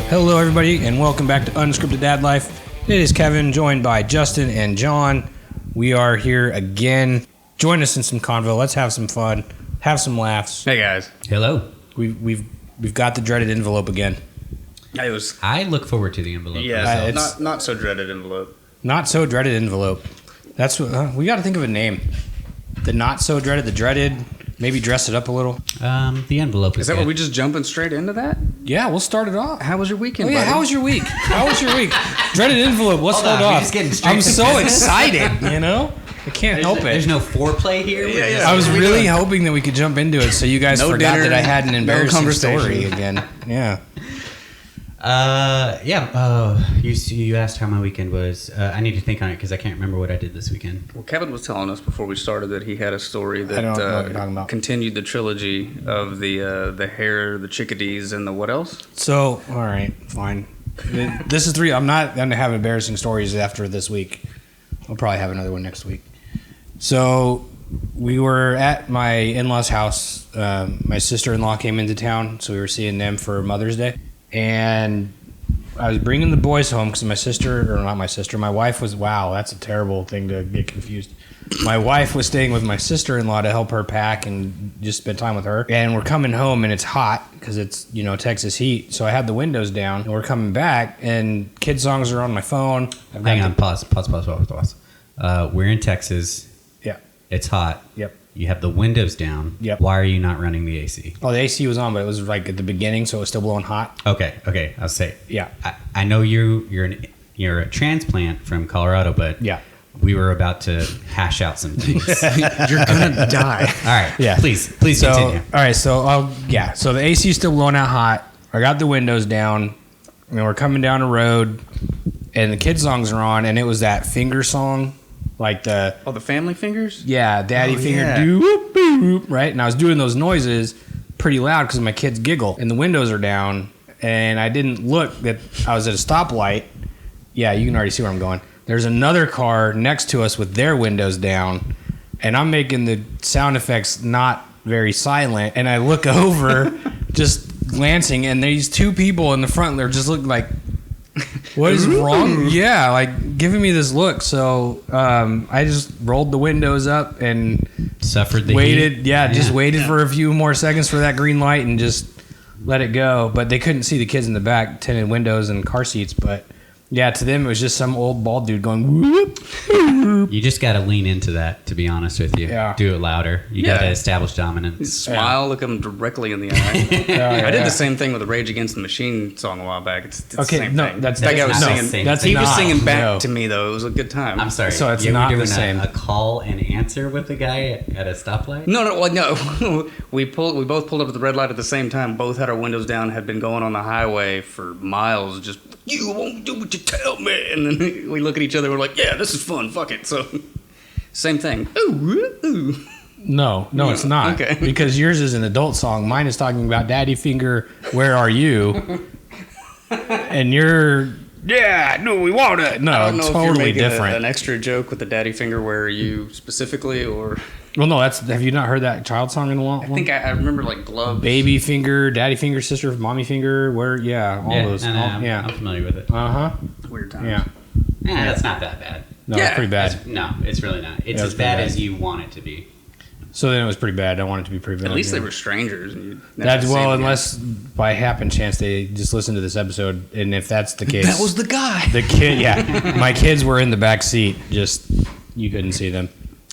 Hello, everybody, and welcome back to Unscripted Dad Life. It is Kevin, joined by Justin and John. We are here again. Join us in some convo. Let's have some fun, have some laughs. Hey guys. Hello. We've got the dreaded envelope again. I look forward to the envelope. Yeah, not so dreaded envelope. Not so dreaded envelope. That's what we got to think of a name. The not so dreaded, the dreaded. Maybe dress it up a little. The envelope Is that good. what we just jumping straight into that? Yeah, we'll start it off. How was your weekend, Yeah, buddy? how was your week? How was your week? Dreaded envelope. Let's Hold start on, we're off. just getting straight I'm to so business. excited, you know? I can't help it. There's no foreplay here. Yeah. I was What are we really doing? hoping that we could jump into it so you guys No forgot dinner, that I had an no embarrassing conversation. story again. Yeah. You asked how my weekend was. I need to think on it because I can't remember what I did this weekend. Well, Kevin was telling us before we started that he had a story that I don't know what you're talking about. continued the trilogy of the hare, the chickadees, and the what else? So, all right, fine. This is 3. I'm not going to have embarrassing stories after this week. I'll probably have another one next week. So, we were at my in-laws' house. My sister-in-law came into town, so we were seeing them for Mother's Day. And I was bringing the boys home because my wife was, wow, that's a terrible thing to get confused. My wife was staying with my sister-in-law to help her pack and just spend time with her. And we're coming home and it's hot because it's, Texas heat. So I had the windows down and we're coming back and kid songs are on my phone. Hang on, pause. We're in Texas. Yeah. It's hot. Yep. You have the windows down. Yep. Why are you not running the AC? Oh, the AC was on, but it was like at the beginning, so it was still blowing hot. Okay. I'll say. Yeah. I know you're a transplant from Colorado, but Yeah. we were about to hash out some things. You're gonna die. All right. Yeah. Please So, continue. all right. So the AC is still blowing out hot. I got the windows down, and we're coming down a road, and the kid songs are on, and it was that finger song, like the Family Fingers? daddy finger yeah. do whoop, boop, whoop, right? And I was doing those noises pretty loud because my kids giggle, and the windows are down, and I didn't look that I was at a stoplight. Yeah, you can already see where I'm going. There's another car next to us with their windows down, and I'm making the sound effects not very silent, and I look over, just glancing, and these 2 people in the front, they're just looking like, what is wrong? Yeah, like giving me this look. So I just rolled the windows up and Suffered the waited. heat. Yeah, just waited for a few more seconds for that green light and just let it go. But they couldn't see the kids in the back, tinted windows and car seats. But yeah, to them it was just some old bald dude going whoop. You just got to lean into that, to be honest with you. Yeah. Do it louder. You got to establish dominance. Smile, look him directly in the eye. I did the same thing with the Rage Against the Machine song a while back. It's the same thing. That's that guy was not the singing. same That's thing. He was not, singing back no. to me though. It was a good time. I'm sorry. So it's you not were the doing same. a call and answer with the guy at a stoplight? No. We both pulled up at the red light at the same time. Both had our windows down. Had been going on the highway for miles. Just you won't do what you tell me. And then we look at each other. We're like, yeah, this is fun. Fuck it. So same thing. Ooh. No, it's not. Okay. Because yours is an adult song. Mine is talking about Daddy Finger, where are you? And you're, yeah, no, we want it. No, I don't know if you're totally making different. an extra joke with the daddy finger. Where are you specifically? Or Well, no, have you not heard that child song in a while? I think I remember like gloves. Baby Finger, Daddy Finger, Sister, Mommy Finger, all those. I'm familiar with it. Uh-huh. Weird times. Yeah. That's not that bad. No, Yeah. it's pretty bad. No, it's really not. It's Yeah, as it's bad pretty as you want it to be. So then it was pretty bad. I want it to be pretty bad. At least yeah. they were strangers. And you'd never That's see them again. unless by happen chance they just listened to this episode, and if that's the case, That was the guy. the kid. Yeah, my kids were in the back seat. Just you couldn't see them.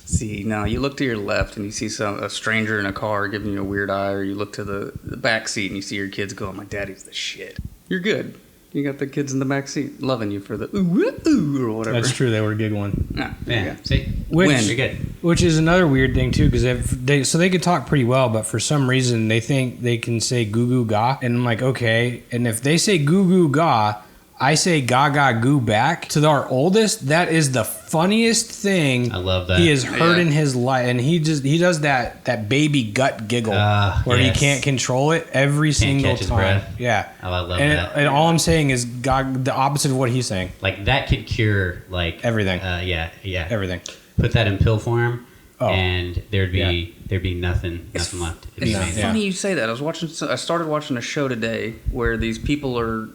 See, now you look to your left and you see a stranger in a car giving you a weird eye, or you look to the back seat and you see your kids going, "My daddy's the shit." You're good. You got the kids in the back seat loving you for the ooh or whatever. That's true. They were giggling. Nah, Yeah, see? Which, You're good. which is another weird thing too, because they could talk pretty well, but for some reason they think they can say goo goo ga, and I'm like, okay. And if they say goo goo ga, I say gaga goo back. To our oldest, that is the funniest thing I love that. he has heard in his life, and he does that baby gut giggle where yes. he can't control it every single catch his time. breath. Yeah, I love and that. And all I'm saying is the opposite of what he's saying. Like, that could cure, like... Everything. Yeah. Everything. Put that in pill form, Oh. and there'd be nothing left. It'd be It's amazing. funny you say that. I started watching a show today where these people are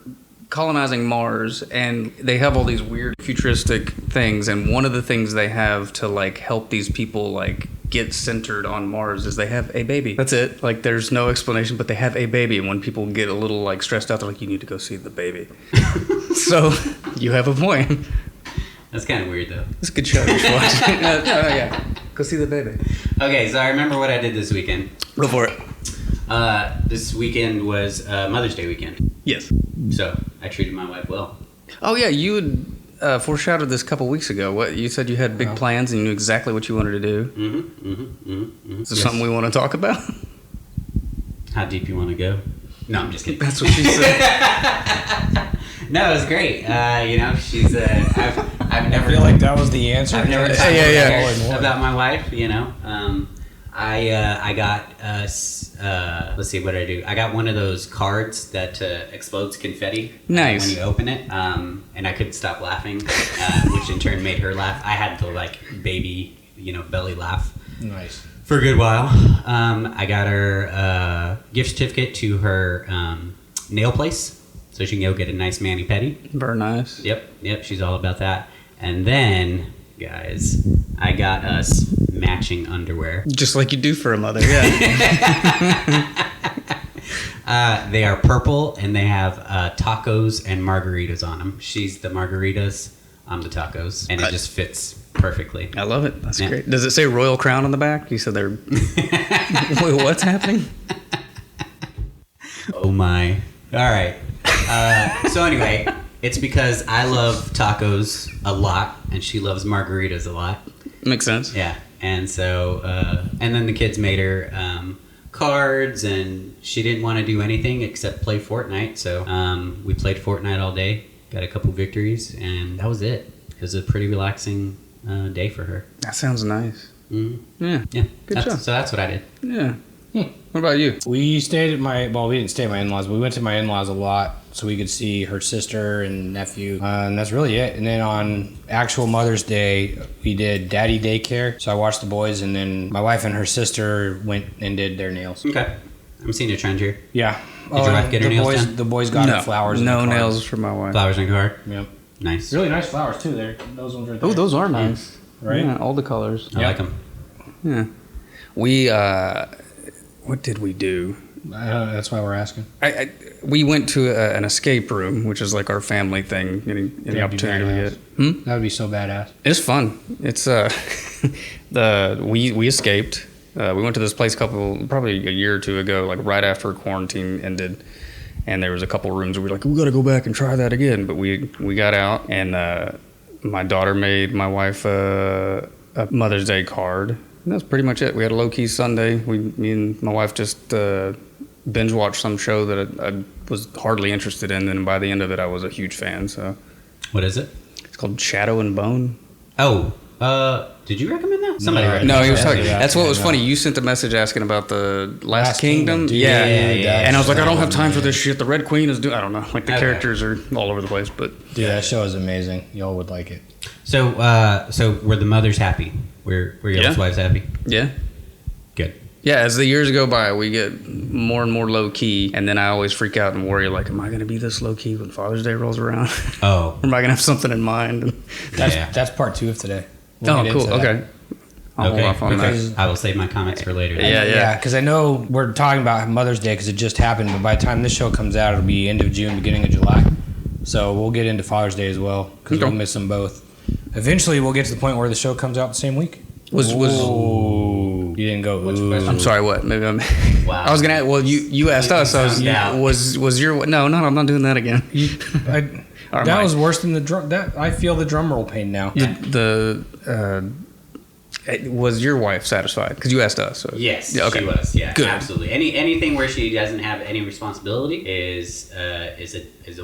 colonizing Mars, and they have all these weird futuristic things, and one of the things they have to like help these people like get centered on Mars is they have a baby. That's it. Like there's no explanation, but they have a baby, and when people get a little like stressed out, they're like, you need to go see the baby. So you have a point. That's kind of weird, though. It's a good show. You should watch. Yeah. Go see the baby. Okay, so I remember what I did this weekend. Go for it. This weekend was Mother's Day weekend. Yes. So I treated my wife well. Oh yeah, you had foreshadowed this a couple weeks ago. What you said you had big plans and you knew exactly what you wanted to do. Is there something we want to talk about? How deep you want to go? No, I'm just kidding. That's what she said. No, it was great. She's I've never. I feel like that was the answer. I've never Yeah. about my wife. I got let's see what I do. I got one of those cards that explodes confetti. Nice. When you open it, and I couldn't stop laughing, which in turn made her laugh. I had the like baby, belly laugh. Nice. For a good while. I got her gift certificate to her nail place, so she can go get a nice mani-pedi. Very nice. Yep, she's all about that. And then, guys, I got us matching underwear. Just like you do for a mother, yeah. They are purple, and they have tacos and margaritas on them. She's the margaritas, I'm the tacos, and it just fits perfectly. I love it. That's great. Does it say Royal Crown on the back? You said they're... Wait, what's happening? Oh, my. All right. So anyway, it's because I love tacos a lot, and she loves margaritas a lot. Makes sense. Yeah. And so, and then the kids made her cards, and she didn't want to do anything except play Fortnite. So we played Fortnite all day, got a couple victories, and that was it. It was a pretty relaxing day for her. That sounds nice. Mm-hmm. Yeah. Good job. So that's what I did. Yeah. What about you? We stayed at we didn't stay at my in-laws, but we went to my in-laws a lot so we could see her sister and nephew, and that's really it. And then on actual Mother's Day, we did daddy daycare, so I watched the boys, and then my wife and her sister went and did their nails. Okay. I'm seeing a trend here. Yeah. Did your wife get her nails done? The boys got her flowers. No in the nails for my wife. Flowers in the card? Yep. Nice. Really nice flowers, too. Those ones right there. Oh, those are nice. Right? Yeah, all the colors. I like them. Yeah. We, what did we do? That's why we're asking. We went to an escape room, which is like our family thing. Any opportunity we get. That would be so badass. It's fun. It's we escaped. We went to this place probably a year or two ago, like right after quarantine ended, and there was a couple rooms where we were like, we got to go back and try that again. But we got out, and my daughter made my wife a Mother's Day card. And that's pretty much it. We had a low-key Sunday. Me and my wife just binge watched some show that I was hardly interested in, and by the end of it, I was a huge fan. So, What is it? it's called Shadow and Bone. Oh, did you recommend that? Somebody recommended No, it. he was talking. That's what was funny. You sent a message asking about the Last Kingdom. Dude. Yeah. Yeah. And I was like, I don't have time for this shit. The Red Queen is doing. I don't know. Like the characters are all over the place, but Dude, that show is amazing. Y'all would like it. So were the mothers happy? Were your wives happy? yeah. Good. Yeah, as the years go by, we get more and more low key, and then I always freak out and worry, like, am I going to be this low key when Father's Day rolls around? Oh. Or am I going to have something in mind? That's part 2 of today. We'll get cool. into that. Okay. I'll hold off on that. I will save my comments for later. Yeah. Because I know we're talking about Mother's Day because it just happened, but by the time this show comes out, it'll be end of June, beginning of July. So we'll get into Father's Day as well because we'll miss them both. Eventually, we'll get to the point where the show comes out the same week. Ooh. You didn't go. Which question? I'm sorry. What? Maybe I'm. Wow. I was gonna. Well, you asked us. Was your no? I'm not doing that again. That was worse than the drum. I feel the drum roll pain now. Was your wife satisfied? Because you asked us. So. Yes, Yeah, okay. she was. Yeah, Good. Absolutely. Anything where she doesn't have any responsibility is a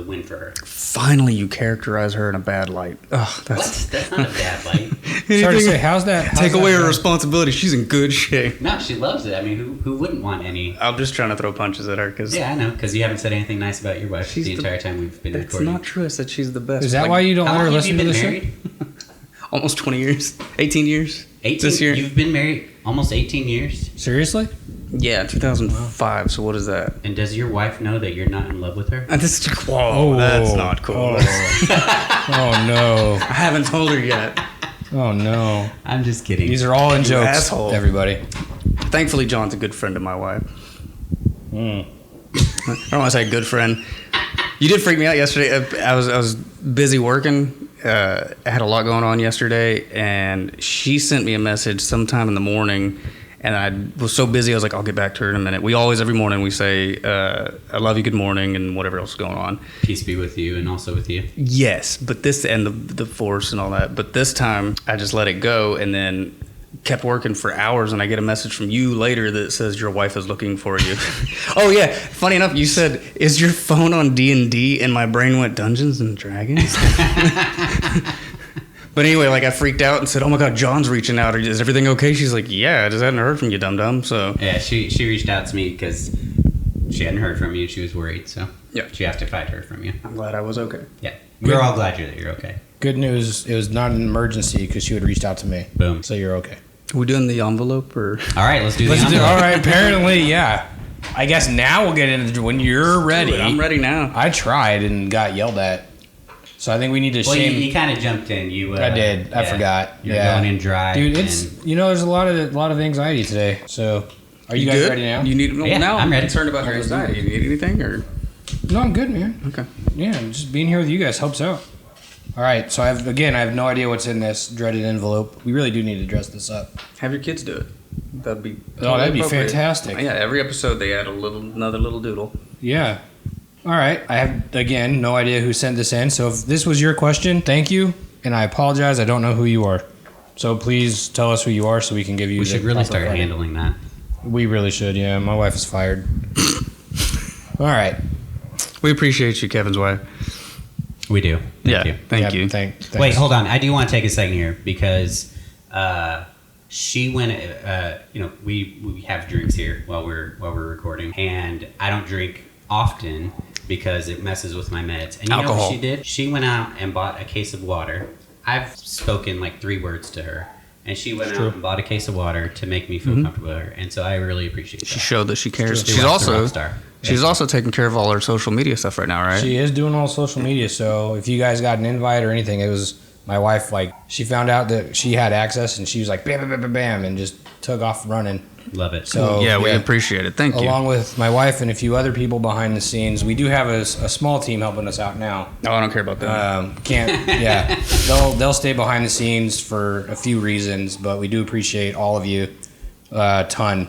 win for her. Finally, you characterize her in a bad light. Ugh, That's not a bad light. Sorry to say, how's that? Take away her responsibility. She's in good shape. No, she loves it. I mean, who wouldn't want any? I'm just trying to throw punches at her because Yeah, I know, because you haven't said anything nice about your wife the entire time we've been that's recording. not true. I said she's the best. Is that why you don't How let her long have you listen to been the show? married? Almost 20 years. 18 years. 18. This year. You've been married almost 18 years. Seriously? Yeah, 2005. So what is that? And does your wife know that you're not in love with her? Whoa, that's not cool. Oh no. I haven't told her yet. Oh no. I'm just kidding. These are all in jokes, asshole. everybody. Thankfully, John's a good friend of my wife. Mm. I don't want to say good friend. You did freak me out yesterday. I was busy working. I had a lot going on yesterday, and she sent me a message sometime in the morning, and I was so busy, I was like, I'll get back to her in a minute. We always, every morning, we say, I love you, good morning, and whatever else is going on. Peace be with you and also with you. Yes, but this, and the force and all that. But this time, I just let it go, and then kept working for hours, and I get a message from you later that says your wife is looking for you. Oh yeah, funny enough, you said, is your phone on D&D? And my brain went, Dungeons and Dragons? But anyway, like, I freaked out and said, oh my god, John's reaching out. Is everything okay? She's like, yeah, I just hadn't heard from you, dum-dum. So Yeah, she reached out to me because she hadn't heard from you. She was worried, so yeah, she asked if I'd heard from you. I'm glad I was okay. Yeah, we're all glad you're okay. Good news, it was not an emergency because she would have reached out to me. Boom. So you're okay. Are we doing the envelope or? All right, let's do the All envelope. right, apparently, yeah. I guess now we'll get into when you're ready. Dude, I'm ready now. I tried and got yelled at. So I think we need to Well, shame. you kind of jumped in. I did. I forgot. You're going in dry. Dude, it's there's a lot of anxiety today. So are you guys good? ready now? You need Yeah, now. I'm ready. Concerned about your anxiety. You need anything or? No, I'm good, man. Okay. Yeah, just being here with you guys helps out. All right, so I have no idea what's in this dreaded envelope. We really do need to dress this up. Have your kids do it. That'd be. That'd be appropriate. fantastic. Yeah, every episode they add another little doodle. Yeah. All right. I have, again, no idea who sent this in. So if this was your question, thank you. And I apologize. I don't know who you are. So please tell us who you are so we can give you We the should really proper start credit. handling that. We really should, yeah. My wife is fired. All right. We appreciate you, Kevin's wife. We do. Thank you. Thank you. Thanks. Wait, hold on. I do want to take a second here because she went. We have drinks here while we're recording, and I don't drink often because it messes with my meds. And you know what she did? She went out and bought a case of water. I've spoken like 3 words to her, and she went out and bought a case of water to make me feel comfortable with her. And so I really appreciate that. She showed that she cares. She She's wants to also rock star. she's also taking care of all her social media stuff right now, right? She is doing all social media. So if you guys got an invite or anything, it was my wife. Like, she found out that she had access, and she was like, bam, bam, bam, bam, bam, and just took off running. Love it. So yeah, we appreciate it. Thank you. Along with my wife and a few other people behind the scenes, we do have a small team helping us out now. No, I don't care about that. Yeah, they'll stay behind the scenes for a few reasons, but we do appreciate all of you a ton.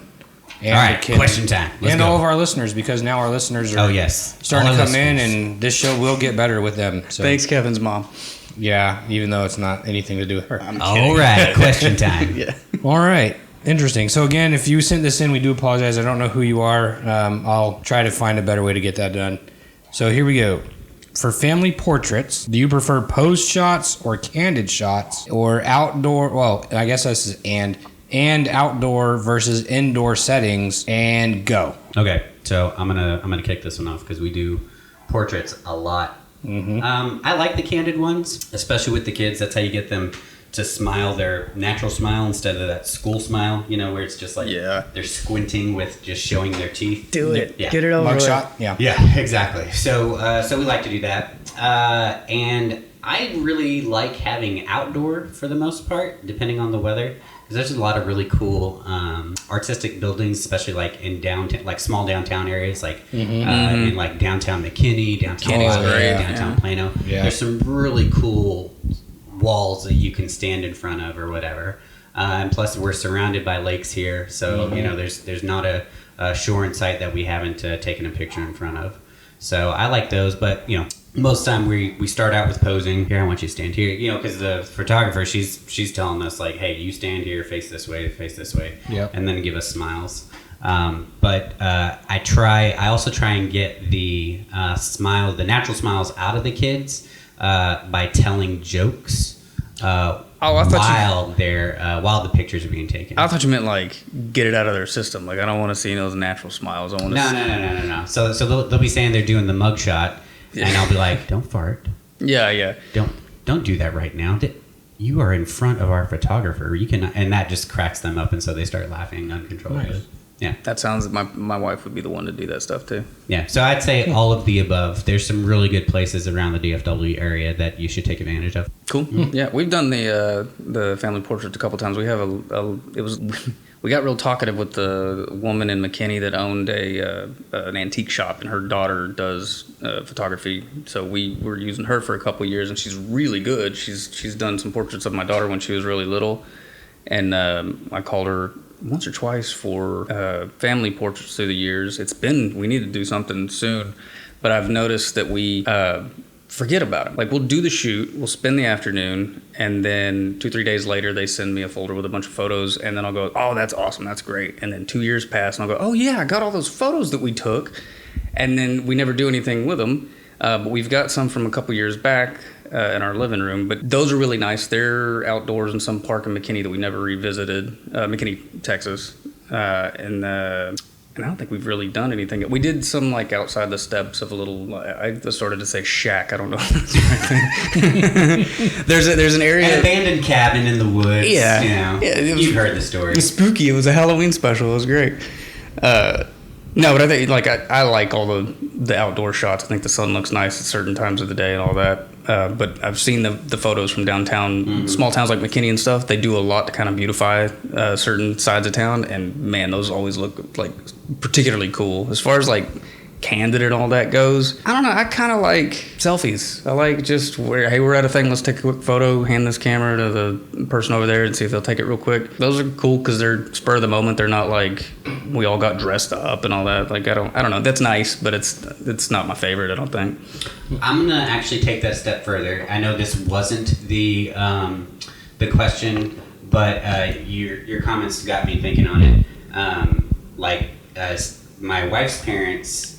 And All right, the kids, question time. Let's and go. all of our listeners, because now our listeners are starting All to our come in, listeners. and this show will get better with them. So Thanks, Kevin's mom. yeah, even though it's not anything to do with her. All right, question time. Yeah. All right. Interesting. So again, if you sent this in, we do apologize. I don't know who you are. I'll try to find a better way to get that done. So here we go. For family portraits, do you prefer posed shots or candid shots or outdoor? Well, I guess this is and outdoor versus indoor settings, and go. Okay, so I'm gonna kick this one off because we do portraits a lot. Mm-hmm. I like the candid ones, especially with the kids. That's how you get them to smile their natural smile instead of that school smile, where it's just like they're squinting with just showing their teeth. Do it. Yeah. Get it over with. Mugshot? Yeah. Yeah, exactly. So we like to do that. And I really like having outdoor for the most part, depending on the weather. Because there's a lot of really cool artistic buildings, especially like in downtown, like small downtown areas, like in like downtown McKinney, downtown downtown Plano. Yeah. There's some really cool walls that you can stand in front of or whatever. And plus, we're surrounded by lakes here, so there's not a shore in sight that we haven't taken a picture in front of. So I like those, but most of the time we start out with posing. Here, I want you to stand here, because the photographer she's telling us like, hey, you stand here, face this way, and then give us smiles. But I also try and get the the natural smiles out of the kids by telling jokes. While the pictures are being taken. I thought you meant like get it out of their system. Like, I don't want to see those natural smiles. I want to. No. So they'll be saying they're doing the mugshot, and I'll be like, don't fart. Yeah. Don't do that right now. You are in front of our photographer. You can, and that just cracks them up, and so they start laughing uncontrollably. Nice. Yeah. That sounds like my wife would be the one to do that stuff too. Yeah. So I'd say all of the above. There's some really good places around the DFW area that you should take advantage of. Cool. Yeah, we've done the family portraits a couple times. We have we got real talkative with the woman in McKinney that owned an antique shop, and her daughter does photography. So we were using her for a couple of years, and she's really good. She's done some portraits of my daughter when she was really little, and I called her once or twice for family portraits through the years. We need to do something soon, but I've noticed that we forget about it. Like, we'll do the shoot, we'll spend the afternoon, and then 2-3 days later they send me a folder with a bunch of photos, and then I'll go, oh, that's awesome, that's great. And then 2 years pass, and I'll go, oh yeah, I got all those photos that we took, and then we never do anything with them. But we've got some from a couple years back in our living room, but those are really nice. They're outdoors in some park in McKinney that we never revisited, McKinney, Texas, and I don't think we've really done anything. We did some like outside the steps of a little. I started to say shack. I don't know. If that's the right thing. There's an area, An abandoned cabin in the woods. Yeah, You know, you've heard the story. It was spooky. It was a Halloween special. It was great. No, but I think I like all the outdoor shots. I think the sun looks nice at certain times of the day and all that. But I've seen the photos from downtown, small towns like McKinney and stuff. They do a lot to kind of beautify certain sides of town, and man, those always look like particularly cool. As far as like candid and all that goes, I don't know. I kind of like selfies. I like just hey, we're at a thing. Let's take a quick photo. Hand this camera to the person over there and see if they'll take it real quick. Those are cool because they're spur of the moment. They're not like we all got dressed up and all that. Like I don't know. That's nice, but it's not my favorite. I don't think. I'm gonna actually take that a step further. I know this wasn't the question, but your comments got me thinking on it. My wife's parents.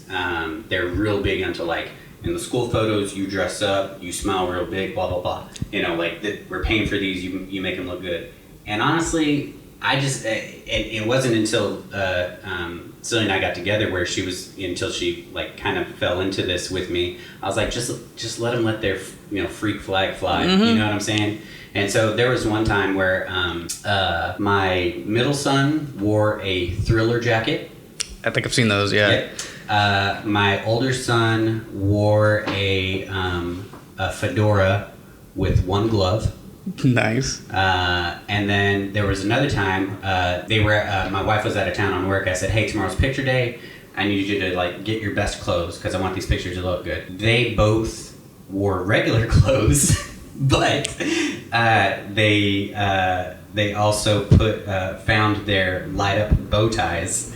They're real big into like in the school photos you dress up, you smile real big, blah blah blah. You know, like we're paying for these, you make them look good. And honestly, I just it wasn't until Celia and I got together until she like kind of fell into this with me. I was like, just let them let their freak flag fly. Mm-hmm. You know what I'm saying? And so there was one time where my middle son wore a Thriller jacket. I think I've seen those. Yeah. My older son wore a fedora with one glove. Nice. And then there was another time my wife was out of town on work. I said, hey, tomorrow's picture day. I need you to like get your best clothes because I want these pictures to look good. They both wore regular clothes, but they also found their light up bow ties.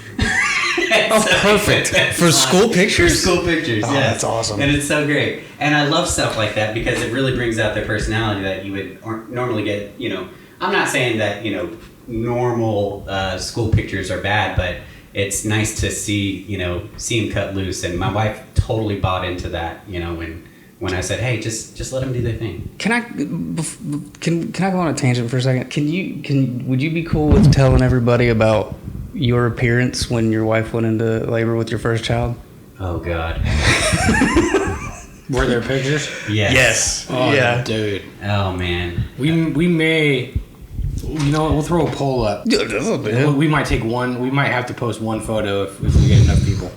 Perfect. For school pictures? For school pictures, oh, yeah. That's awesome. And it's so great. And I love stuff like that because it really brings out their personality that you would normally get, I'm not saying that, normal school pictures are bad, but it's nice to see them cut loose. And my wife totally bought into that, when I said, hey, just let them do their thing. Can I go on a tangent for a second? Would you be cool with telling everybody about your appearance when your wife went into labor with your first child? Oh God. Were there pictures? Yes. Oh, yeah, dude. Oh man. We may. We'll throw a poll up. We might take one. We might have to post one photo if we get enough people.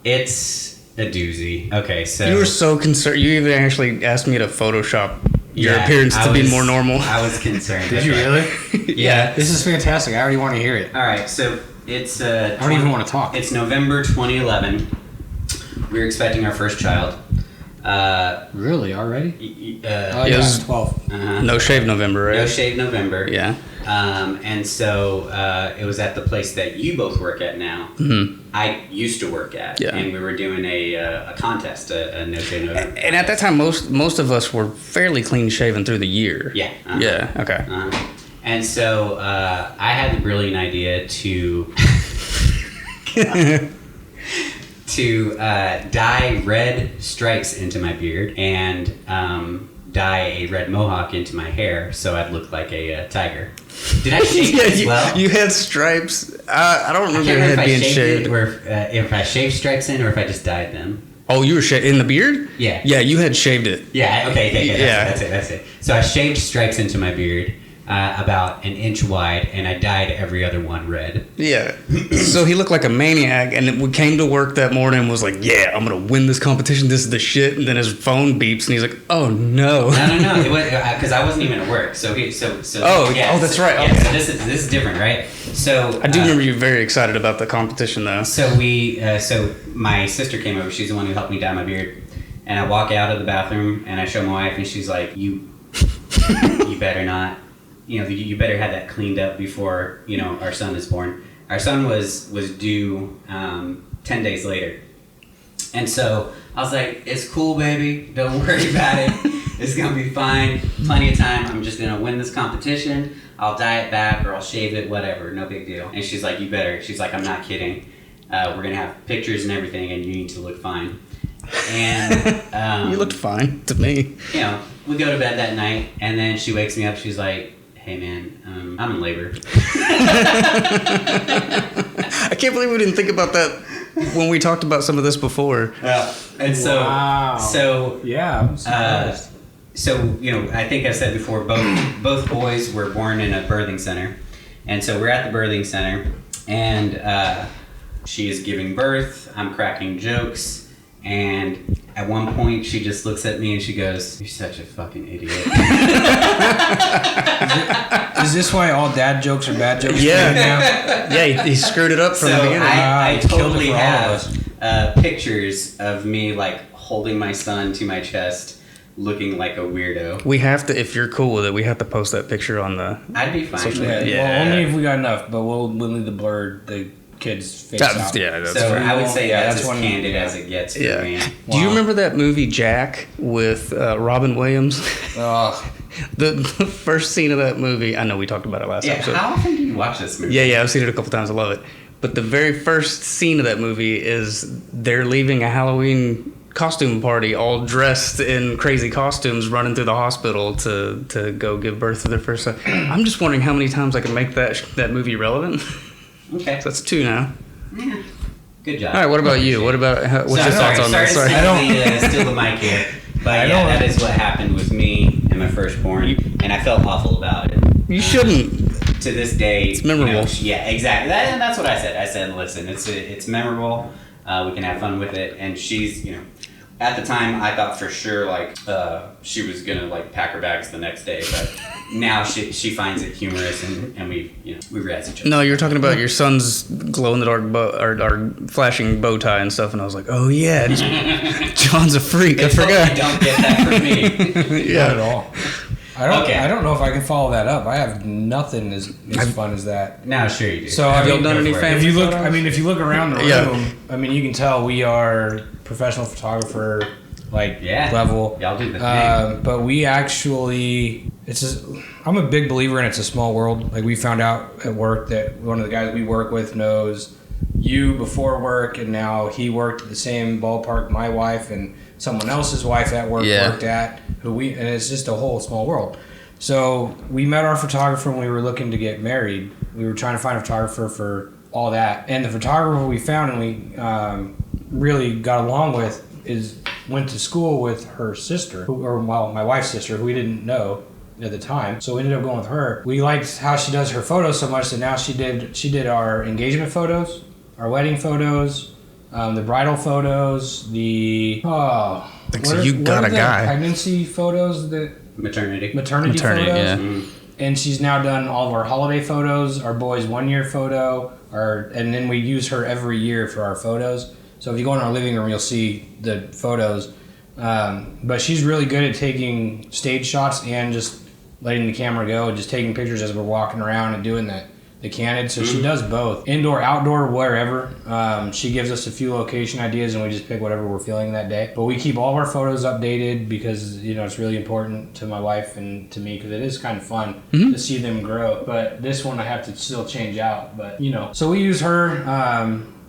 It's a doozy. Okay, so you were so concerned. You even actually asked me to Photoshop your appearance to be more normal. I was concerned. Did you really? Yeah. This is fantastic. I already want to hear it. All right, so it's. I don't even want to talk. It's November 2011. We're expecting our first child. Really? Already? Yes. 12. No Shave November, right? No Shave November. Yeah. And so it was at the place that you both work at now. Mm-hmm. I used to work at. Yeah. And we were doing a contest, a No Shave November. And at that time, most of us were fairly clean shaven through the year. Yeah. Yeah. Okay. And so I had the brilliant idea to dye red stripes into my beard and dye a red mohawk into my hair so I'd look like a tiger. Did I shave it as well? You had stripes. I don't remember your head being shaved. Or if I shaved stripes in or if I just dyed them. Oh, you were in the beard? Yeah. Yeah, you had shaved it. Yeah, okay, Yeah. That's it. So I shaved stripes into my beard, about an inch wide, and I dyed every other one red. Yeah. So he looked like a maniac, and we came to work that morning and was like, yeah, I'm going to win this competition. This is the shit. And then his phone beeps, and he's like, oh, no. No. It was because I wasn't even at work. So that's right. Yeah, Okay. so this is different, right? So I do remember you very excited about the competition, though. So so my sister came over. She's the one who helped me dye my beard. And I walk out of the bathroom, and I show my wife, and she's like, you better not. You better have that cleaned up before, our son is born. Our son was due 10 days later. And so I was like, it's cool, baby. Don't worry about it. It's going to be fine. Plenty of time. I'm just going to win this competition. I'll dye it back or I'll shave it, whatever. No big deal. And she's like, you better. She's like, I'm not kidding. We're going to have pictures and everything, and you need to look fine. And You looked fine to me. We go to bed that night, and then she wakes me up. She's like, hey man, I'm in labor. I can't believe we didn't think about that when we talked about some of this before. And so, Wow. so Yeah, I'm surprised. I think I said before, both boys were born in a birthing center, and so we're at the birthing center, and she is giving birth. I'm cracking jokes. And at one point, she just looks at me and she goes, "You're such a fucking idiot." Is this why all dad jokes are bad jokes? Yeah. Right now? Yeah, he screwed it up from the So beginning. I Killed it totally for all of have pictures of me like holding my son to my chest, looking like a weirdo. We have to, if you're cool with it, we have to post that picture on the... I'd be fine with Social it. media. Well, only if we got enough, but we'll leave the kid's face out. Yeah, that's So fair. I would say Yeah, that's that's as one- candid as it gets for Yeah. me. Do you Wow. remember that movie Jack with Robin Williams? Ugh. the first scene of that movie, I know we talked about it last Yeah, episode. how often do you watch this movie? Yeah, I've seen it a couple times. I love it. But the very first scene of that movie is they're leaving a Halloween costume party all dressed in crazy costumes running through the hospital to go give birth to their first son. I'm just wondering how many times I can make that movie relevant. Okay. So that's 2 now. Yeah. Good job. All right, what about you? What's your thoughts on that? Sorry Sorry. to steal the mic here. But yeah, that is what happened with me and my firstborn, and I felt awful about it. You shouldn't. To this day, It's memorable. Yeah, exactly. That's what I said. I said, listen, it's memorable. We can have fun with it. And she's, at the time, I thought for sure she was gonna pack her bags the next day, but now she finds it humorous, and we razz each other. No, you were talking about your son's glow in the dark or flashing bow tie and stuff, and I was like, oh yeah, John's a freak. I They totally forgot. don't get that from me. Not at all. Okay. I don't know if I can follow that up. I have nothing as fun as that. No, sure you do. So Have I y'all mean, done any Go for it. family if you look, photos? if you look around the room, Yeah. you can tell we are professional photographer level. Y'all do the thing. But we actually, I'm a big believer in it's a small world. Like we found out at work that one of the guys we work with knows you before work, and now he worked at the same ballpark my wife and someone else's wife at work worked at, and it's just a whole small world. So we met our photographer when we were looking to get married. We were trying to find a photographer for all that, and the photographer we found and we really got along with went to school with her sister, my wife's sister, who we didn't know at the time. So we ended up going with her. We liked how she does her photos so much that now she did our engagement photos, our wedding photos, the bridal photos, the So you got a guy. pregnancy photos, the Maternity, maternity photos. yeah. And she's now done all of our holiday photos, our boys' 1 year photo, and then we use her every year for our photos. So if you go in our living room, you'll see the photos. But she's really good at taking stage shots and just letting the camera go and just taking pictures as we're walking around and doing the candid. So she does both. Indoor, outdoor, wherever. She gives us a few location ideas and we just pick whatever we're feeling that day. But we keep all of our photos updated because, it's really important to my wife and to me because it is kind of fun to see them grow. But this one I have to still change out. But, so we use her.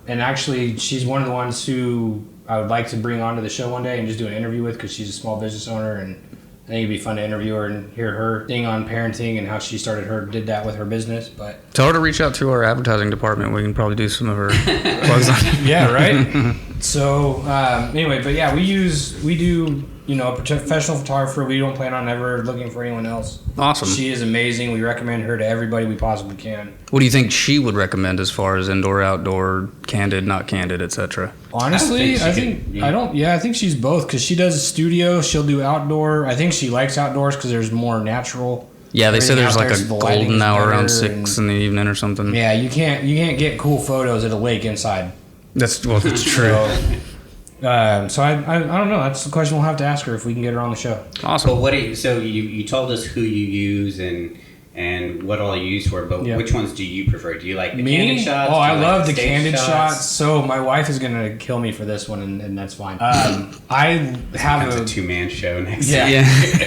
And actually, she's one of the ones who I would like to bring onto the show one day and just do an interview with because she's a small business owner, and I think it'd be fun to interview her and hear her thing on parenting and how she did that with her business. But Tell her to reach out to our advertising department. We can probably do some of her plugs on. yeah, right. So anyway, but yeah, we do a professional photographer. We don't plan on ever looking for anyone else. Awesome. She is amazing. We recommend her to everybody we possibly can. What do you think she would recommend as far as indoor, outdoor, candid, not candid, etc.? Honestly, I think she's both because she does a studio. She'll do outdoor. I think she likes outdoors because there's more natural. Yeah, they say there's like a the lighting golden is hour better around 6 in the evening or something. Yeah, you can't get cool photos at a lake inside. That's true. So I don't know. That's the question we'll have to ask her if we can get her on the show. Awesome. Well, you told us who you use and what all you use for, but which ones do you prefer? Do you like the candid shots? Oh, I love the candid shots. So my wife is gonna kill me for this one, and that's fine. I have a 2-man show next. Yeah, Yeah.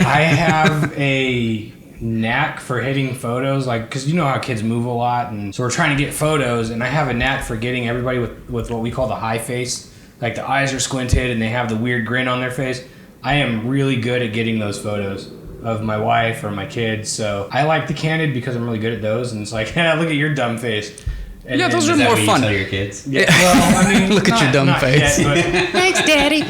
I have a knack for hitting photos, like, because you know how kids move a lot, and so we're trying to get photos, and I have a knack for getting everybody with what we call the high face, like the eyes are squinted and they have the weird grin on their face. I am really good at getting those photos of my wife or my kids, so I like the candid because I'm really good at those, and it's like, look at your dumb face. And, Yeah, those are Is that more what fun. You tell your kids? Yeah, well, I mean, Look at your dumb not face. Yet, but, Thanks, Daddy.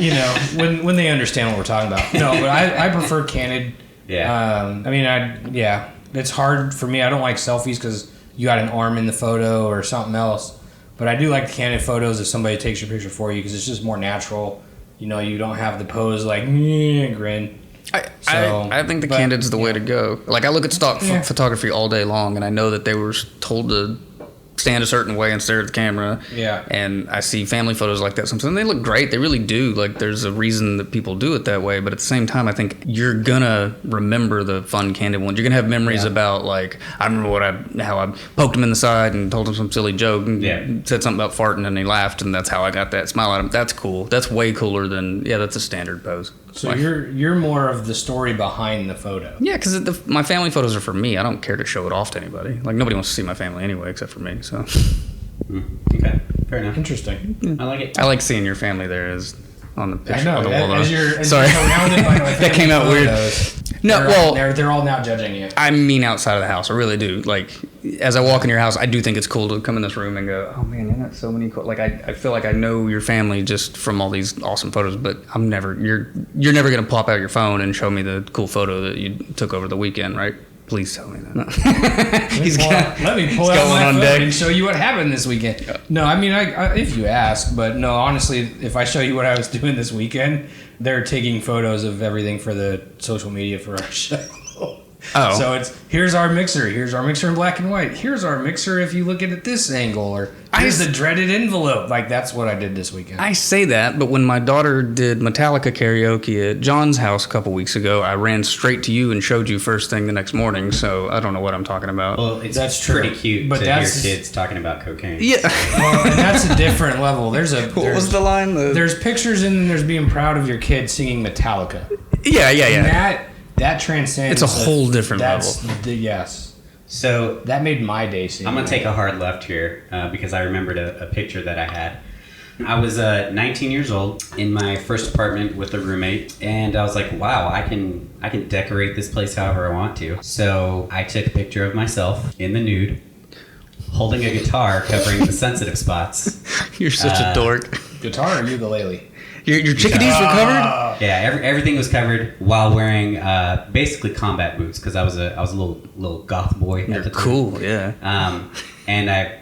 when they understand what we're talking about. No, but I prefer candid. Yeah. It's hard for me. I don't like selfies because you got an arm in the photo or something else. But I do like the candid photos if somebody takes your picture for you because it's just more natural. You don't have the pose like grin. I think the candid's the way to go. Like, I look at stock photography all day long, and I know that they were told to stand a certain way and stare at the camera. Yeah. And I see family photos like that sometimes. And they look great. They really do. Like, there's a reason that people do it that way. But at the same time, I think you're going to remember the fun, candid ones. You're going to have memories about, like, I remember how I poked him in the side and told him some silly joke and said something about farting and he laughed. And that's how I got that smile at him. That's cool. That's way cooler than, that's a standard pose. So you're more of the story behind the photo. Yeah, because my family photos are for me. I don't care to show it off to anybody. Like, nobody wants to see my family anyway except for me. So, okay, fair enough. Interesting. I like it. I like seeing your family there as on the picture. I know. On the wall, As you're Sorry, surrounded by my that came out photos, weird. No, they're all now judging you. I mean outside of the house. I really do. Like, as I walk in your house, I do think it's cool to come in this room and go, oh man, you got so many cool. Like, I feel like I know your family just from all these awesome photos, but you're never gonna pop out your phone and show me the cool photo that you took over the weekend, right? Please tell me that. Let me pull out my phone and show you what happened this weekend. Yeah. No, I mean, I if you ask, but no, honestly, if I show you what I was doing this weekend, they're taking photos of everything for the social media for our show. Oh. So here's our mixer in black and white. Here's our mixer if you look at it this angle, or here's the dreaded envelope. Like, that's what I did this weekend. I say that, but when my daughter did Metallica karaoke at John's house a couple weeks ago, I ran straight to you and showed you first thing the next morning, so I don't know what I'm talking about. Well, that's pretty cute to hear kids talking about cocaine. Yeah. Well, and that's a different level. What was the line? There's pictures and there's being proud of your kid singing Metallica. Yeah. And that transcends. It's a whole different level. Yes. So that made my day. I'm going to take a hard left here because I remembered a picture that I had. I was 19 years old in my first apartment with a roommate, and I was like, wow, I can decorate this place however I want to. So I took a picture of myself in the nude, holding a guitar covering the sensitive spots. You're such a dork. Guitar or ukulele? Your chickadees were covered? Yeah, everything was covered while wearing basically combat boots because I was a little goth boy at the time. Cool, yeah. And I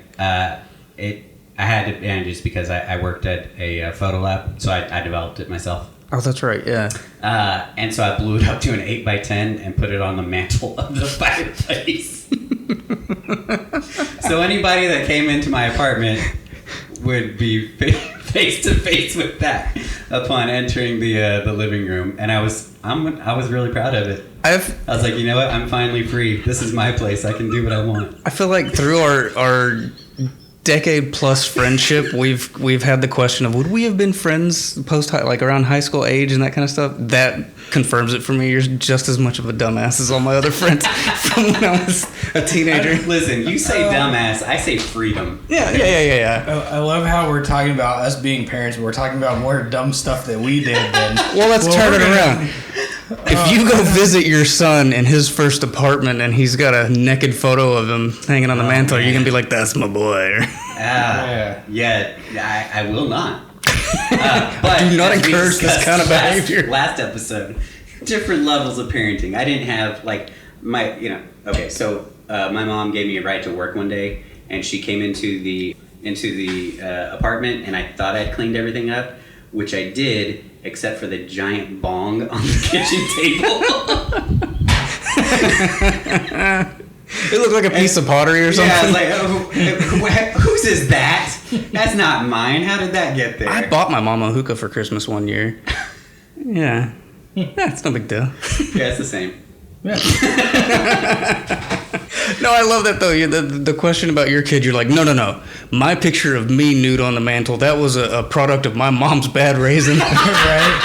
had advantages because I worked at a photo lab, so I developed it myself. Oh, that's right, yeah. And so I blew it up to an 8x10 and put it on the mantle of the fireplace. So anybody that came into my apartment would be face to face with that upon entering the living room, and I was really proud of it. I was like, you know what? I'm finally free. This is my place. I can do what I want. I feel like through our decade plus friendship, we've had the question of would we have been friends like around high school age and that kind of stuff. That confirms it for me. You're just as much of a dumbass as all my other friends from when I was a teenager. Listen, you say dumbass, I say freedom. Yeah. I love how we're talking about us being parents, but we're talking about more dumb stuff that we did then. Well, let's turn it around. If you go visit your son in his first apartment and he's got a naked photo of him hanging on the mantle, you're going to be like, that's my boy. I will not. But Do not as we encourage this discussed kind of behavior. Last episode, different levels of parenting. I didn't have like okay. So my mom gave me a ride to work one day, and she came into the apartment, and I thought I'd cleaned everything up, which I did, except for the giant bong on the kitchen table. It looked like a piece of pottery or something. Yeah, I was like, whose is that? That's not mine. How did that get there? I bought my mom a hookah for Christmas one year. Yeah. That's no big deal. Yeah, it's the same. Yeah. No, I love that though. The question about your kid, you're like, no. My picture of me nude on the mantle, that was a product of my mom's bad raising. Right?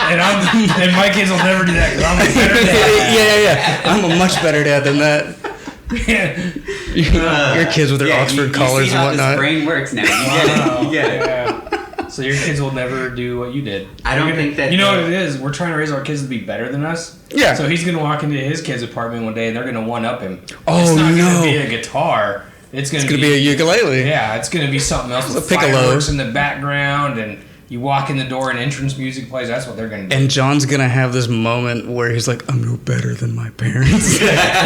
And my kids will never do that because I'm a better dad. Yeah. I'm a much better dad than that. Your kids with their Oxford collars and whatnot. This brain works now. You get it. Yeah. So your kids will never do what you did. I don't think that. You know what it is? We're trying to raise our kids to be better than us. Yeah. So he's gonna walk into his kid's apartment one day and they're gonna one up him. Oh, it's not no. gonna be a guitar. It's gonna be a ukulele. Yeah, it's gonna be something else with piccolo. fireworks in the background, and you walk in the door and entrance music plays. That's what they're gonna do. And John's gonna have this moment where he's like, I'm no better than my parents. That's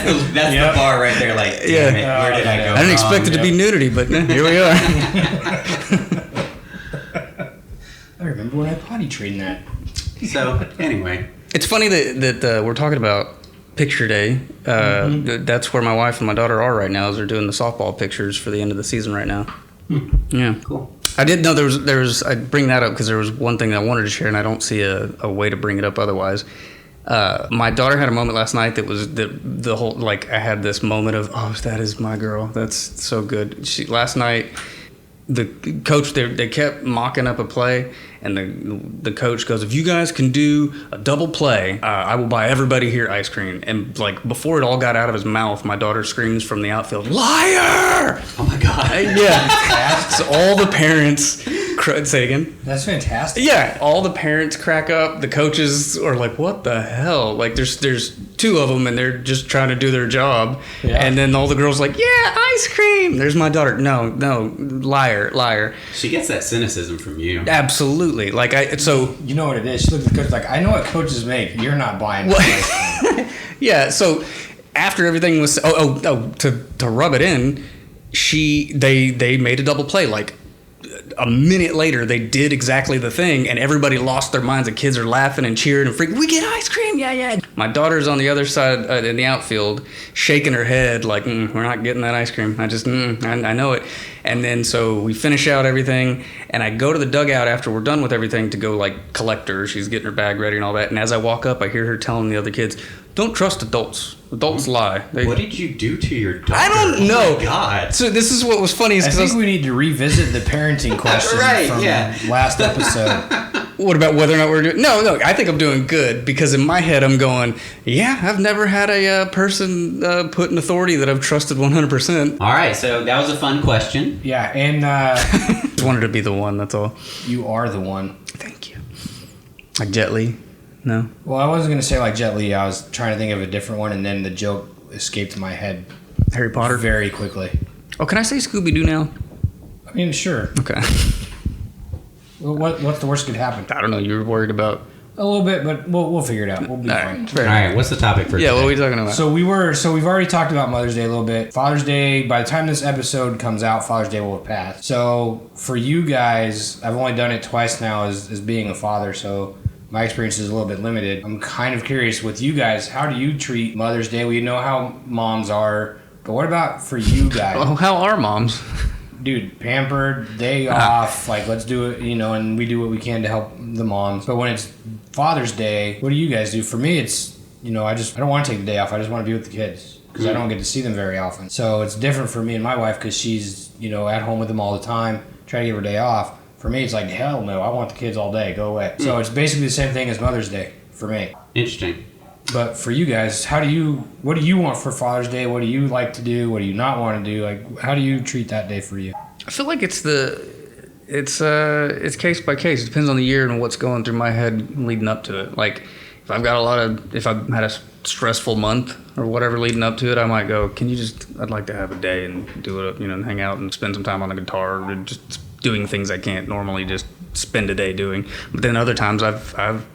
the bar right there. Like, damn it, where did I go? I didn't expect it to be nudity, but here we are. I remember when I potty trained that. So anyway, It's funny that we're talking about picture day. That's where my wife and my daughter are right now. Is they're doing the softball pictures for the end of the season right now. Yeah, cool. I did know there was. I bring that up because there was one thing that I wanted to share, and I don't see a way to bring it up otherwise. My daughter had a moment last night that was the whole, like, I had this moment of, oh, that is my girl. That's so good. Last night, the coach, they kept mocking up a play, and the coach goes, if you guys can do a double play, I will buy everybody here ice cream. And like before it all got out of his mouth, my daughter screams from the outfield, liar! Oh my god. Yeah. So all the parents say it again. That's fantastic. Yeah, all the parents crack up. The coaches are like, "What the hell?" Like, there's two of them, and they're just trying to do their job. Yeah. And then all the girls are like, "Yeah, ice cream." There's my daughter. No, liar. She gets that cynicism from you. Absolutely. Like so. You know what it is? She looked at the coach like, I know what coaches make. You're not buying that ice cream. Yeah. So after everything was to rub it in, they made a double play. Like a minute later, they did exactly the thing, and everybody lost their minds. The kids are laughing and cheering and freaking. We get ice cream, yeah. My daughter's on the other side in the outfield, shaking her head like, "We're not getting that ice cream." I just, I know it. And then so we finish out everything, and I go to the dugout after we're done with everything to go like collect her. She's getting her bag ready and all that. And as I walk up, I hear her telling the other kids, "Don't trust adults. Adults lie." What did you do to your daughter? I don't know. Oh my god. So this is what was funny. Is I think we need to revisit the parenting question from last episode. What about whether or not we're doing... No, I think I'm doing good, because in my head I'm going, yeah, I've never had a person put in authority that I've trusted 100%. All right, so that was a fun question. Yeah, and Just wanted to be the one, that's all. you are the one. Thank you. Like Jet Li? No? Well, I wasn't going to say like Jet Li. I was trying to think of a different one, and then the joke escaped my head Harry Potter? very quickly. Oh, can I say Scooby-Doo now? I mean, sure. Okay. Well, what's the worst that could happen? I don't know, you were worried about... A little bit, but we'll figure it out. We'll be All fine. right, fair All enough. right, what's the topic for Yeah, today? what are we talking about? So we've already talked about Mother's Day a little bit. Father's Day, by the time this episode comes out, Father's Day will have passed. So for you guys, I've only done it twice now as being a father, so my experience is a little bit limited. I'm kind of curious with you guys, how do you treat Mother's Day? We know how moms are, but what about for you guys? Oh, how are moms? Dude, pampered, day off, like let's do it, and we do what we can to help the moms. But when it's Father's Day, what do you guys do? For me, it's, I don't want to take the day off. I just want to be with the kids because I don't get to see them very often. So it's different for me and my wife because she's, at home with them all the time, trying to give her day off. For me, it's like, hell no, I want the kids all day, go away. So it's basically the same thing as Mother's Day for me. Interesting. But for you guys, what do you want for Father's Day? What do you like to do? What do you not want to do? Like, how do you treat that day for you? I feel like it's case by case. It depends on the year and what's going through my head leading up to it. Like, if I've had a stressful month or whatever leading up to it, I might go, I'd like to have a day and do it, and hang out and spend some time on the guitar or just doing things I can't normally just spend a day doing. But then other times I've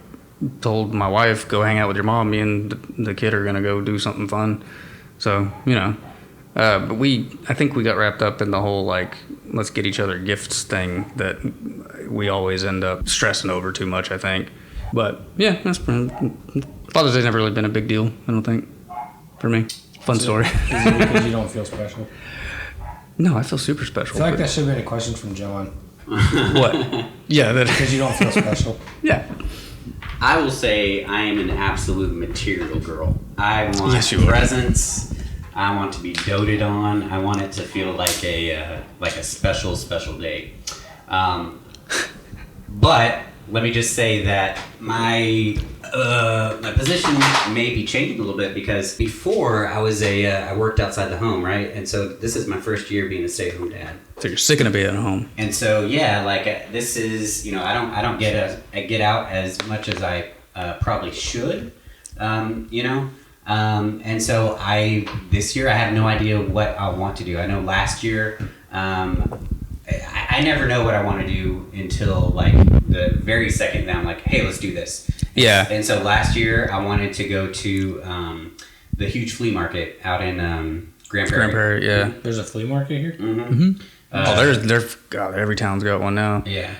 told my wife, go hang out with your mom. Me and the kid are gonna go do something fun. So but I think we got wrapped up in the whole like let's get each other gifts thing that we always end up stressing over too much, I think. But yeah, Father's Day's never really been a big deal, I don't think, for me. Fun story. Is it because you don't feel special? No, I feel super special. I feel like that should have been a question from John. What? Yeah, because you don't feel special. Yeah. I will say I am an absolute material girl. I want Yes, you are. presents. I want to be doted on. I want it to feel like a special day. But let me just say that my position may be changing a little bit, because before I was I worked outside the home, right? And so this is my first year being a stay-at-home dad. So you're sick of being at home. And so this is I don't get out as much as I probably should, and so this year I have no idea what I want to do. I know last year I never know what I want to do until like the very second that I'm like, hey, let's do this. Yeah. And so last year I wanted to go to the huge flea market out in Grand Prairie. Grand Prairie, yeah. There's a flea market here? Mm-hmm. God, every town's got one now. Yeah.